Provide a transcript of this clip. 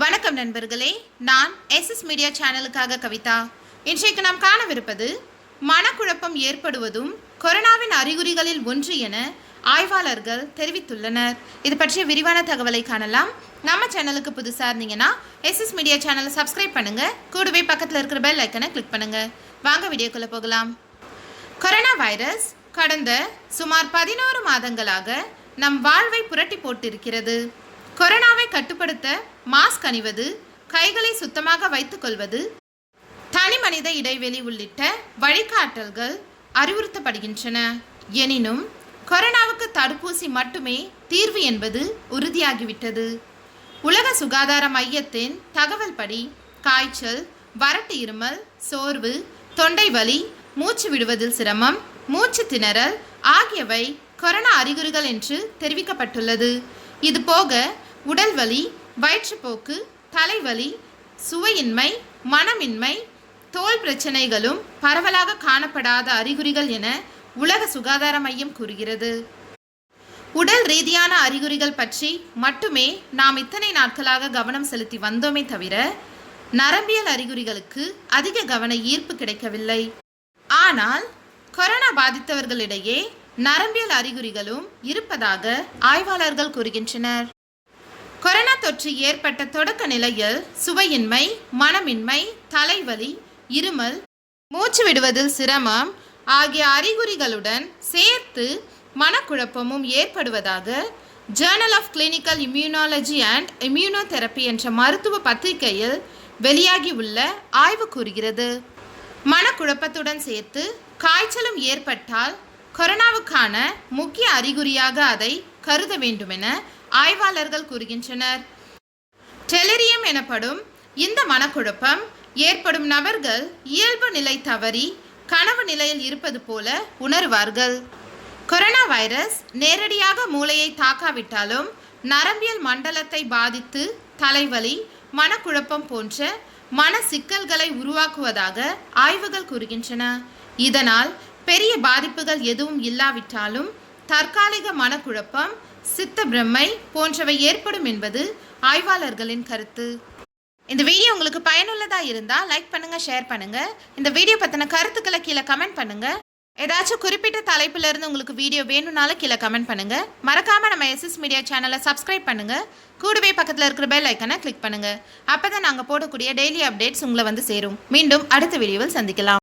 வணக்கம் நண்பர்களே, நான் SS மீடியா சேனலுக்காக கவிதா. இன்றைக்கு நாம் காணவிருப்பது மனக்குழப்பம் ஏற்படுவதும் கொரோனாவின் அறிகுறிகளில் ஒன்று என ஆய்வாளர்கள் தெரிவித்துள்ளனர். இது பற்றிய விரிவான தகவலை காணலாம். நம்ம சேனலுக்கு புதுசாக இருந்தீங்கன்னா SS மீடியா சேனலை சப்ஸ்கிரைப் பண்ணுங்க, கூடவே பக்கத்தில் இருக்கிற பெல் ஐக்கனை கிளிக் பண்ணுங்க. வாங்க வீடியோக்குள்ள போகலாம். கொரோனா வைரஸ் கடந்த சுமார் 11 மாதங்களாக நம் வாழ்வை புரட்டி போட்டிருக்கிறது. கொரோனாவை கட்டுப்படுத்த மாஸ்க் அணிவது, கைகளை சுத்தமாக வைத்துக் கொள்வது, தனி மனித இடைவெளி உள்ளிட்ட வழிகாட்டல்கள் அறிவுறுத்தப்படுகின்றன. எனினும் கொரோனாவுக்கு தடுப்பூசி மட்டுமே தீர்வு என்பது உறுதியாகிவிட்டது. உலக சுகாதார மையத்தின் தகவல் படி காய்ச்சல், வறட்டு இருமல், சோர்வு, தொண்டை வலி, மூச்சு விடுவதில் சிரமம், மூச்சு திணறல் ஆகியவை கொரோனா அறிகுறிகள் என்று தெரிவிக்கப்பட்டுள்ளது. இது போக உடல் வலி, வயிற்றுப்போக்கு, தலைவலி, சுவையின்மை, மனமின்மை, தோல் பிரச்சனைகளும் பரவலாக காணப்படாத அறிகுறிகள் என உலக சுகாதார மையம் கூறுகிறது. உடல் ரீதியான அறிகுறிகள் பற்றி மட்டுமே நாம் இத்தனை நாட்களாக கவனம் செலுத்தி வந்தோமே தவிர நரம்பியல் அறிகுறிகளுக்கு அதிக கவன ஈர்ப்பு கிடைக்கவில்லை. ஆனால் கொரோனா பாதித்தவர்களிடையே நரம்பியல் அறிகுறிகளும் இருப்பதாக ஆய்வாளர்கள் கூறுகின்றனர். கொரோனா தொற்று ஏற்பட்ட தொடக்க நிலையில் சுவையின்மை, மனமின்மை, தலைவலி, இருமல், மூச்சு விடுவதில் சிரமம் ஆகிய அறிகுறிகளுடன் சேர்த்து மனக்குழப்பமும் ஏற்படுவதாக journal of clinical immunology and immunotherapy என்ற மருத்துவ பத்திரிகையில் வெளியாகியுள்ள ஆய்வு கூறுகிறது. மனக்குழப்பத்துடன் சேர்த்து காய்ச்சலும் ஏற்பட்டால் கொரோனாவுக்கான முக்கிய அறிகுறியாக அதை கருத வேண்டுமென ஆய்வாளர்கள் கூறுகின்றனர். டெலிரியம் எனப்படும் இந்த மனக்குழப்பம் ஏற்படும் நபர்கள் இயல்பு நிலை தவறி கனவு நிலையில் இருப்பது போல உணர்வார்கள். கொரோனா வைரஸ் நேரடியாக மூளையை தாக்காவிட்டாலும் நரம்பியல் மண்டலத்தை பாதித்து தலைவலி, மனக்குழப்பம் போன்ற மன சிக்கல்களை உருவாக்குவதாக ஆய்வுகள் கூறுகின்றன. இதனால் பெரிய பாதிப்புகள் எதுவும் இல்லாவிட்டாலும் தற்காலிக மனக்குழப்பம், சித்த பிரம்மை போன்றவை ஏற்படும் என்பது ஆய்வாளர்களின் கருத்து. இந்த வீடியோ உங்களுக்கு பயனுள்ளதாக இருந்தால் லைக் பண்ணுங்க, ஷேர் பண்ணுங்க. இந்த வீடியோ பற்றின கருத்துக்களை கீழே கமெண்ட் பண்ணுங்க. ஏதாச்சும் குறிப்பிட்ட தலைப்புல இருந்து உங்களுக்கு வீடியோ வேணும்னாலும் கீழே கமெண்ட் பண்ணுங்க. மறக்காம நம்ம SS மீடியா சேனலை சப்ஸ்கிரைப் பண்ணுங்க, கூடவே பக்கத்தில் இருக்கிற பெல் ஐக்கனை கிளிக் பண்ணுங்க. அப்பதான் நாங்கள் போடக்கூடிய டெய்லி அப்டேட்ஸ் உங்களை வந்து சேரும். மீண்டும் அடுத்த வீடியோவில் சந்திக்கலாம்.